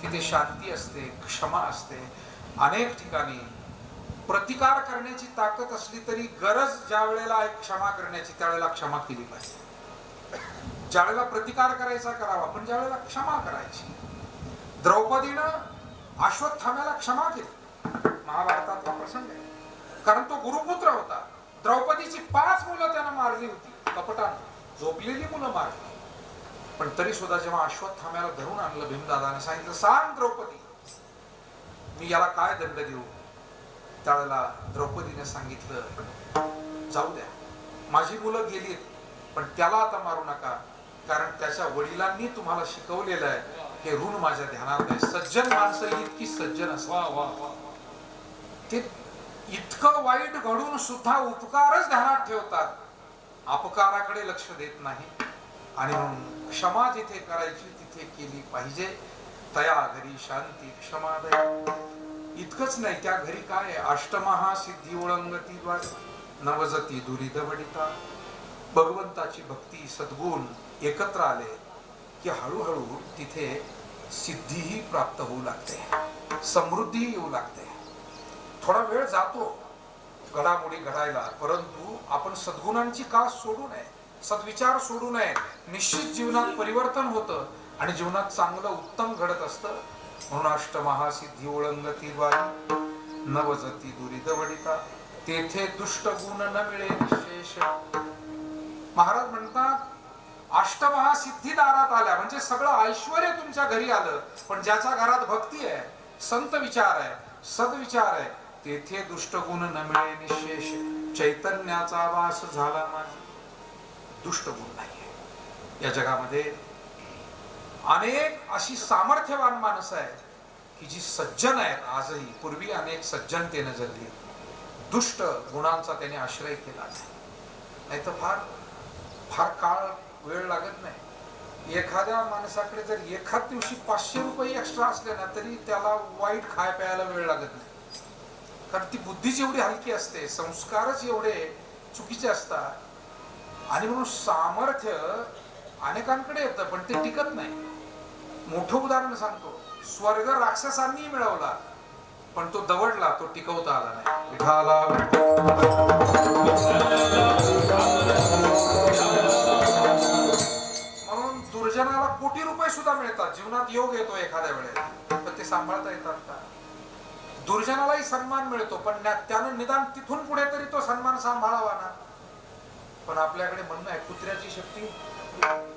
तिथे शांती असते, क्षमा असते. अनेक ठिकाणी प्रतिकार करण्याची ताकद असली तरी गरज ज्या वेळेला आहे क्षमा करण्याची, त्यावेळेला क्षमा केली पाहिजे. ज्या वेळेला प्रतिकार करायचा करावा, पण ज्या वेळेला क्षमा करायची. द्रौपदीनं अश्वत्थाम्याला क्षमा केली, महाभारतातला प्रसंग आहे. कारण तो गुरुपुत्र होता. द्रौपदीची 5 मुलं त्यानं मारली होती कपटानं, झोपलेली मुलं मारली. पण तरी सुद्धा जेव्हा अश्वत्थाम्याला धरून आणलं भीमदादाने, सांगितलं, सांग द्रौपदी, मी याला काय दंड देऊ? त्यावेळेला द्रौपदीने सांगितलं, जाऊ द्या, माझी मुलं गेलीत, पण त्याला आता मारू नका, कारण त्याच्या वडिलांनी तुम्हाला शिकवलेलं आहे, हे ऋण माझ्या ध्यानात आहे. सज्जन माणसं इतकी सज्जन असतात, ते इतकं वाईट घडून सुद्धा उपकारच ध्यानात ठेवतात, अपकाराकडे लक्ष देत नाही. आणि म्हणून क्षमा जिथे करायची तिथे केली पाहिजे. तया घरी शांती क्षमादय. इतकंच नाही, त्या घरी काय आहे? अष्टमहासिद्धी ओळंगती द्वारे नवजती दुरित वडिता. भगवंताची भक्ती सद्गुण एकत्र आले की हळूहळू तिथे सिद्धीही प्राप्त होऊ लागते, समृद्धीही येऊ लागते. थोडा वेळ जातो घडामोडी घडायला, परंतु आपण सद्गुणांची कास सोडू नये, सद्विचार सोडू नये. निश्चित जीवनात परिवर्तन होतं आणि जीवनात चांगलं उत्तम घडत असतं. म्हणून अष्टमहासिद्धी ओळंगती द्वारे नवजती दुरित वडिता. तेथे दुष्ट गुण न मिळे निशेष. महाराज म्हणतात अष्टमहासिद्धी दारात आल्या म्हणजे सगळं ऐश्वर्य तुमच्या घरी आलं, पण ज्याच्या घरात भक्ती आहे, संत विचार आहे, सद्विचार आहे, तेथे दुष्ट गुण न मिळे निशेष. चैतन्याचा वास झाला माझी. दुष्ट गुण नाहीये या जगामध्ये. अनेक अशी सामर्थ्यवान माणसं आहेत की जी सज्जन आहेत आजही. पूर्वी अनेक सज्जनतेने जगली, दुष्ट गुणांचा त्याने आश्रय केला नाही तर फार फार काळ वेळ लागत नाही. एखाद्या माणसाकडे जर एखाद दिवशी 500 रुपये एक्स्ट्रा असले ना तरी त्याला वाईट खाय प्यायला वेळ लागत नाही, कारण ती बुद्धीच एवढी हलकी असते, संस्कारच एवढे चुकीचे असतात. आणि म्हणून सामर्थ्य अनेकांकडे येतं पण ते टिकत नाही. मोठं उदाहरण सांगतो. स्वर्ग राक्षसांनी मिळवला पण तो दवडला, तो टिकवता आला नाही. विठाला म्हणून दुर्जनाला कोटी रुपये सुद्धा मिळतात, जीवनात योग येतो एखाद्या वेळेला, पण ते सांभाळता येतात का? दुर्जनालाही सन्मान मिळतो पण त्यानं निदान तिथून पुढे तरी तो सन्मान सांभाळावा ना. पण आपल्याकडे म्हणणं आहे कुत्र्याची शक्ती,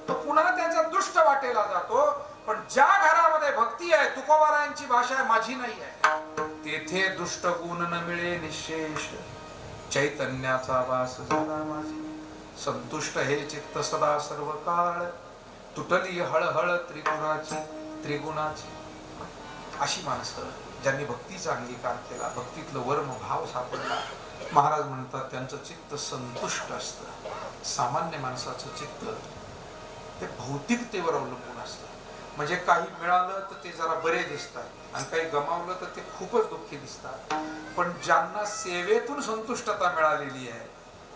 तो पुन्हा त्यांच्या दुष्ट वाटेला जातो. पण ज्या घरामध्ये भक्ती आहे, तुकोबारायांची भाषा आहे, माझी नाही आहे, तेथे दुष्ट गुण न मिळे निशेष. चैतन्याचा वास झाला माझी. संतुष्ट हे चित्त सदा सर्व काळ. तुटली हळहळ त्रिगुणाची. अशी माणसं ज्यांनी भक्तीचा अंगीकार केला, भक्तीतलं वर्म भाव सापडला, महाराज म्हणतात त्यांचं चित्त संतुष्ट असतं. सामान्य माणसाचं चित्त ते भौतिकतेवर अवलंबून असतं. म्हणजे काही मिळालं तर ते जरा बरे दिसतात आणि काही गमावलं तर ते खूपच दुःखी दिसतात. पण ज्यांना सेवेतून संतुष्टता मिळालेली आहे,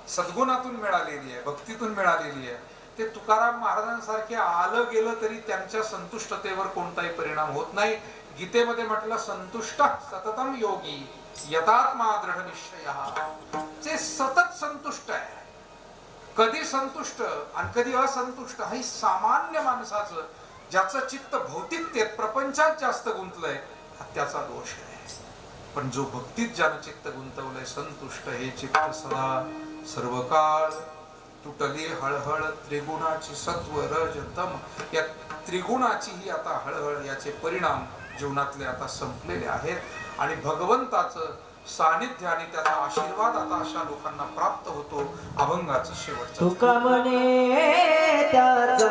सद्गुणातून मिळालेली आहे, भक्तीतून मिळालेली आहे, ते तुकाराम महाराजांसारखे आलं गेलं तरी त्यांच्या संतुष्टतेवर कोणताही परिणाम होत नाही. गीतेमध्ये म्हटलं संतुष्ट सततम योगी यतात्मा दृढ निश्चय. ते सतत संतुष्ट आहे. कधी संतुष्ट आणि कधी असंतुष्ट हे सामान्य माणसाचं, ज्याचं चित्त भौतिकतेत प्रपंचात जास्त गुंतलंय, हा त्याचा दोष आहे. पण जो भक्तीत ज्यानं चित्त गुंतवलंय, संतुष्ट हे चित्त सदा सर्व काळ. तुटली हळहळ त्रिगुणाची. सत्व रज तम या त्रिगुणाची ही आता हळहळ, याचे परिणाम जीवनातले आता संपलेले आहेत आणि भगवंताचं सानिध्य आणि त्याचा आशीर्वाद आता अशा लोकांना प्राप्त होतो. अभंगाचं शेवटचं. तुका म्हणे त्याचा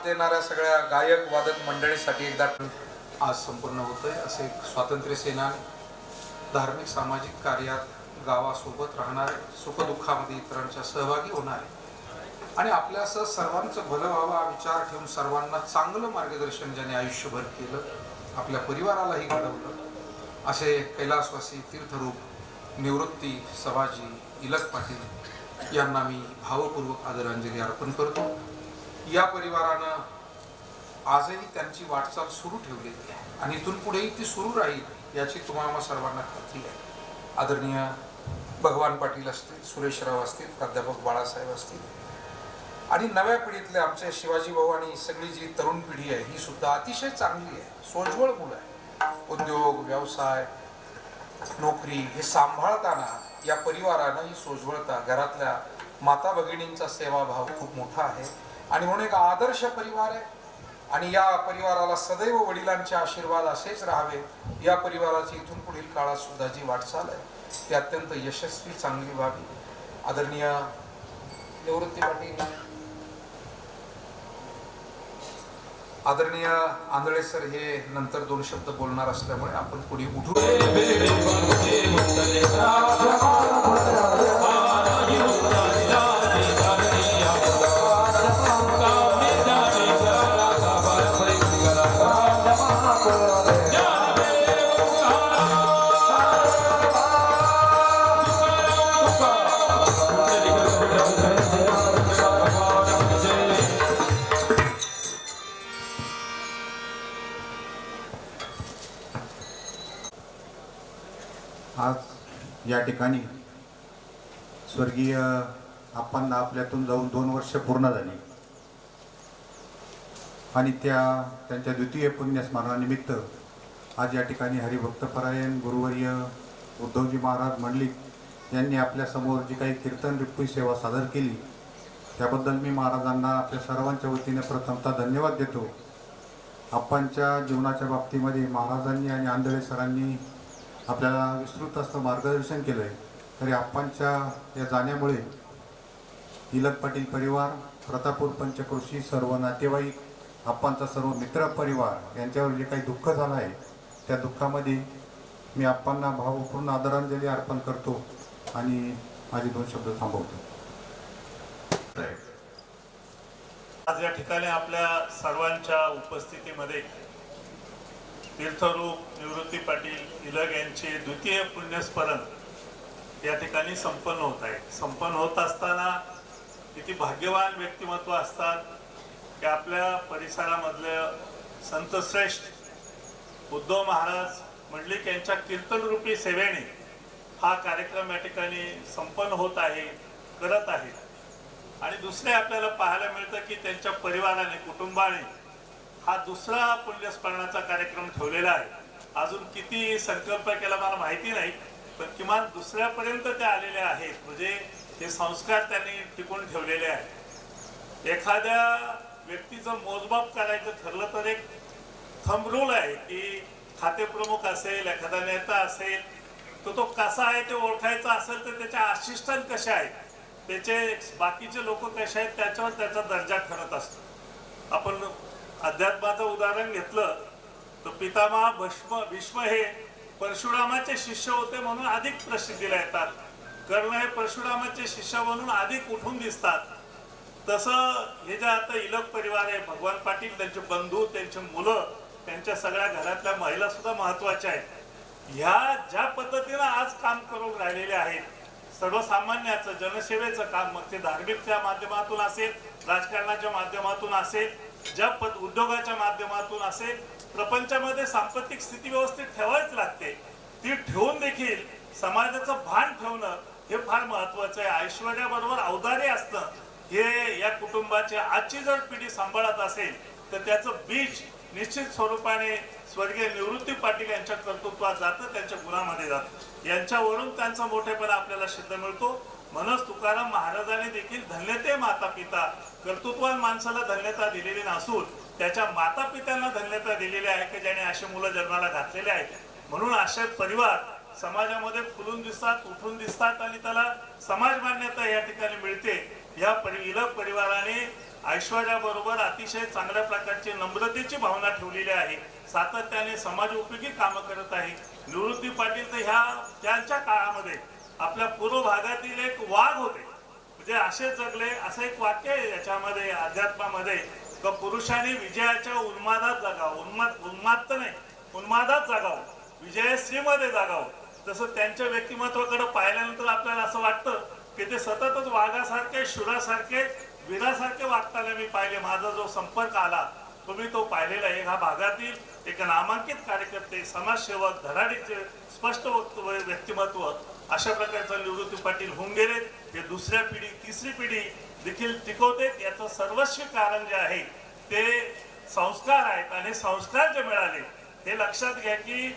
देणाऱ्या सगळ्या गायक वादक मंडळीसाठी एकदा आज संपन्न होतोय. असे एक स्वातंत्र्य सेनानी, धार्मिक सामाजिक कार्यात गावासोबत राहणारे, सुखदुःखामध्ये इतरांच्या सहभागी होणारे आणि आपल्यासह सर्वांचं भलं व्हावं हा विचार ठेवून सर्वांना चांगलं मार्गदर्शन ज्याने आयुष्यभर केलं, आपल्या परिवारालाही घडवलं, असे कैलासवासी तीर्थरूप निवृत्ती सभाजी इलक पाटील यांना मी भावपूर्वक आदरांजली अर्पण करतो. या परिवारानं आजही त्यांची वाटचाल सुरू ठेवलेली आहे आणि इथून पुढेही ती सुरू राहील याची तुम्हाला सर्वांना खात्री आहे. आदरणीय भगवान पाटील असतील, सुरेशराव असतील, प्राध्यापक बाळासाहेब असतील आणि नव्या पिढीतले आमचे शिवाजी भाऊ आणि सगळी जी तरुण पिढी आहे ही सुद्धा अतिशय चांगली आहे, सोज्वळ मुलं आहे. उद्योग, व्यवसाय, नोकरी हे सांभाळताना या परिवारानं ही सोज्वळता, घरातल्या माता भगिनींचा सेवाभाव खूप मोठा आहे आणि म्हणून एक आदर्श परिवार आहे आणि या परिवाराला सदैव वडिलांचे आशीर्वाद असेच राहावे. या परिवाराची इथून पुढील काळात सुद्धा जी वाटचाल आहे ती अत्यंत यशस्वी, चांगली व्हावी. आदरणीय निवृत्ती पाटील, आदरणीय आंधळे सर हे नंतर 2 शब्द बोलणार असल्यामुळे आपण पुढे उठू. आज या ठिकाणी स्वर्गीय आप्पांना आपल्यातून जाऊन 2 वर्ष पूर्ण झाली आणि त्यांच्या द्वितीय पुण्यस्मरणानिमित्त आज या ठिकाणी हरिभक्तपरायण गुरुवर्य उद्धवजी महाराज मंडलिक यांनी आपल्यासमोर जी काही कीर्तन रिप्पी सेवा सादर केली त्याबद्दल मी महाराजांना आपल्या सर्वांच्या वतीने प्रथमतः धन्यवाद देतो. आप्पांच्या जीवनाच्या बाबतीमध्ये महाराजांनी आणि आंधळे सरांनी आपल्याला विस्तृत असं मार्गदर्शन केलं आहे, तरी आप्पांच्या या जाण्यामुळे इलग पाटील परिवार, प्रतापूर पंचक्रोशी सर्व नातेवाईक, आप्पांचा सर्व मित्र परिवार यांच्यावर जे काही दुःख झालं आहे त्या दुःखामध्ये मी आप्पांना भावपूर्ण आदरांजली अर्पण करतो आणि माझे 2 शब्द थांबवतो. आज या ठिकाणी आपल्या सर्वांच्या उपस्थितीमध्ये तीर्थरूप निवृत्ती पाटील इलग यांचे द्वितीय पुण्यस्मरण या ठिकाणी संपन्न होत आहे. संपन्न होत असताना किती भाग्यवान व्यक्तिमत्व असतात की आपल्या परिसरामधले संतश्रेष्ठ उद्धव महाराज मंडलिक यांच्या कीर्तनरूपी सेवेने हा कार्यक्रम या ठिकाणी संपन्न होत आहे, करत आहे. आणि दुसरे आपल्याला पाहायला मिळतं की त्यांच्या परिवाराने, कुटुंबाने हा दुसरा पुण्यस्मरणाचा कार्यक्रम ठेवलेला आहे. अजून किती संकल्प केला मला माहिती नाही, पण किमान दुसऱ्यापर्यंत ते आलेले आहेत. म्हणजे हे संस्कार त्यांनी टिकून ठेवलेले आहेत. एखाद्या व्यक्तीचं मोजमाप करायचं ठरलं तर एक थंब रूल आहे की खाते प्रमुख असेल, एखादा नेता असेल, तो कसा आहे ते ओळखायचं असेल तर त्याचे असिस्टंट कसे आहेत, त्याचे बाकीचे लोक कसे आहेत, त्याच्यावर त्याचा दर्जा ठरत असतो. आपण अध्यात्माचं उदाहरण घेतलं तर पितामह भीष्म हे परशुरामाचे शिष्य होते म्हणून अधिक प्रसिद्धीला येतात. कर्ण हे परशुरामाचे शिष्य म्हणून अधिक उठून दिसतात. तसं हे जे आता इलग परिवार आहे, भगवान पाटील, त्यांचे बंधू, त्यांचे मुलं, त्यांच्या सगळ्या घरातल्या महिला सुद्धा महत्वाच्या आहेत. ह्या ज्या पद्धतीनं आज काम करून राहिलेले आहेत, सर्वसामान्याचं जनसेवेचं काम, मग ते धार्मिकच्या माध्यमातून असेल, राजकारणाच्या माध्यमातून असेल, ज्या उद्योगाच्या माध्यमातून असेल, प्रपंचामध्ये सांपत्तिक स्थिती व्यवस्थित ठेवायच लागते. ती ठेवून देखील समाजाचं भान ठेवणं हे फार महत्वाचं आहे. ऐश्वर्याबरोबर औदार्य असणं हे या कुटुंबाची आजची जर पिढी सांभाळत असेल तर त्याचं बीज निश्चित स्वरूपाने स्वर्गीय निवृत्ती पाटील यांच्या कर्तृत्वात जातं, त्यांच्या गुणामध्ये जातं. यांच्यावरून त्यांचा मोठेपणा आपल्याला सिद्ध मिळतो. म्हणूनच तुकाराम महाराजांनी देखील धन्यते माता पिता, कर्तृत्वान माणसाला धन्यता दिलेली नसून त्याच्या माता पित्यांना धन्यता दिलेली आहे की ज्याने अशी मुलं जन्माला घातलेले आहेत. म्हणून असे परिवार समाजामध्ये फुलून दिसतात, उठून दिसतात आणि त्याला समाज मान्यता या ठिकाणी मिळते. या इलग परिवाराने ऐश्वर्याबरोबर अतिशय चांगल्या प्रकारची नम्रतेची भावना ठेवलेली आहे. सातत्याने समाज उपयोगी कामं करत आहे. निवृत्ती पाटील तर त्यांच्या काळामध्ये आपल्या पूर्व भागातील एक वाघ होते. म्हणजे असे जगले. असं एक वाक्य आहे याच्यामध्ये, अध्यात्मामध्ये, की पुरुषाने विजयाच्या उन्मादात जगावं, उन्माद नाही, उन्मादात जगावं, विजयश्रीमध्ये जगावं. तसं त्यांच्या व्यक्तिमत्वाकडे पाहिल्यानंतर आपल्याला असं वाटतं की ते सततच वाघासारखे, शुरासारखे, वीरासारखे वागताना मी पाहिले. माझा जो संपर्क आला तुम्ही तो पाहिलेला आहे. ह्या भागातील एक नामांकित कार्यकर्ते, समाजसेवक, धडाडीचे स्पष्ट व्यक्तिमत्व अशा प्रकारचा निवृत्ती पाटील होऊन गेले. हे दुसऱ्या पिढी, तिसरी पिढी देखील टिकवते. याचं सर्वस्वी कारण जे आहे ते संस्कार आहेत. आणि संस्कार जे मिळाले हे लक्षात घ्या की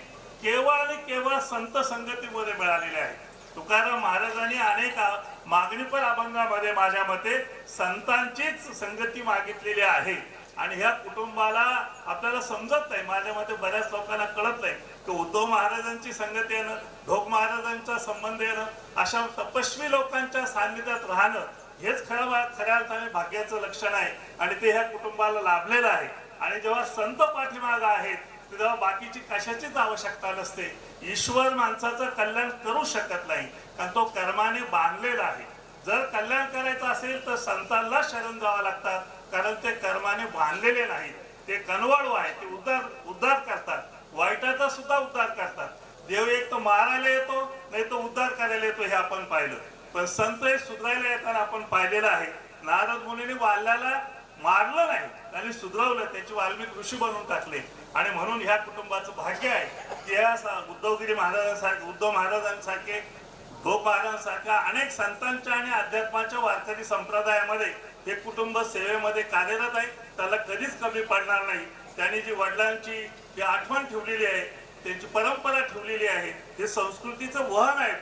केवळ आणि केवळ संत संगतीमध्ये मिळालेले आहे. तुकाराम महाराजांनी अनेक मागणीपर अभंगामध्ये माझ्या मते संतांचीच संगती मागितलेली आहे. आणि ह्या कुटुंबाला आपल्याला समजत नाही, माझ्या मते बऱ्याच लोकांना कळत नाही की उद्धव महाराजांची संगती येणं, ढोक महाराजांचा संबंध येणं, अशा तपस्वी लोकांच्या सान्निध्यात राहणं हेच खऱ्या अर्थाने भाग्याचं लक्षण आहे. आणि ते ह्या कुटुंबाला लाभलेलं आहे. आणि जेव्हा संत पाठीमागं आहेत तेव्हा बाकीची कशाचीच आवश्यकता नसते. ईश्वर माणसाचं कल्याण करू शकत नाही, कारण तो कर्माने बांधलेला आहे. जर कल्याण करायचं असेल तर संतांना शरण जावं लागतात, कारण ते कर्माने बांधलेले नाहीत. ते कनवाळू आहे, ते उद्धार करतात, वाईटाचा सुद्धा उद्धार करतात. देव एक तर मारायला येतो, नाही तर उद्धार करायला येतो, हे आपण पाहिलं. पण संत हे सुधारायला येताना आपण पाहिलेलं आहे. नारद मुनीने वाल्याला मारलं नाही, त्यांनी सुधरवलं, त्याची वाल्मिक ऋषी बनवून टाकले. आणि म्हणून ह्या कुटुंबाचं भाग्य आहे की या उद्धवगिरी महाराजांसारखे, उद्धव महाराजांसारखे, ढोक महाराजांसारख्या अनेक संतांच्या आणि अध्यात्माच्या वारकरी संप्रदायामध्ये हे कुटुंब सेवेमध्ये कार्यरत आहे. त्याला कधीच कमी पडणार नाही. त्यांनी जी वडिलांची जी आठवण ठेवलेली आहे, त्यांची परंपरा ठेवलेली आहे, हे संस्कृतीचं वहन आहे.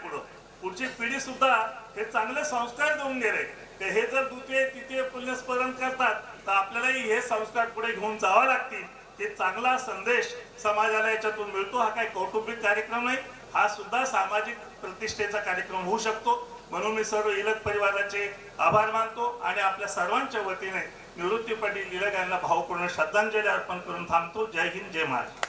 पुढची पिढी सुद्धा हे चांगले संस्कार देऊन गेले. ते हे जर द्वितीय तृतीय पुण्यस्मरण करतात तर आपल्यालाही हे संस्कार पुढे घेऊन जावं लागतील. हे चांगला संदेश समाजाला याच्यातून मिळतो. हा काही कौटुंबिक कार्यक्रम नाही, हा सुद्धा सामाजिक प्रतिष्ठेचा कार्यक्रम होऊ शकतो. म्हणून मी सर्व इलग परिवाराचे आभार मानतो आणि आपल्या सर्वांच्या वतीने निवृत्ती पाटील इलग यांना भावपूर्ण श्रद्धांजली अर्पण करून थांबतो. जय हिंद, जय महाराष्ट्र.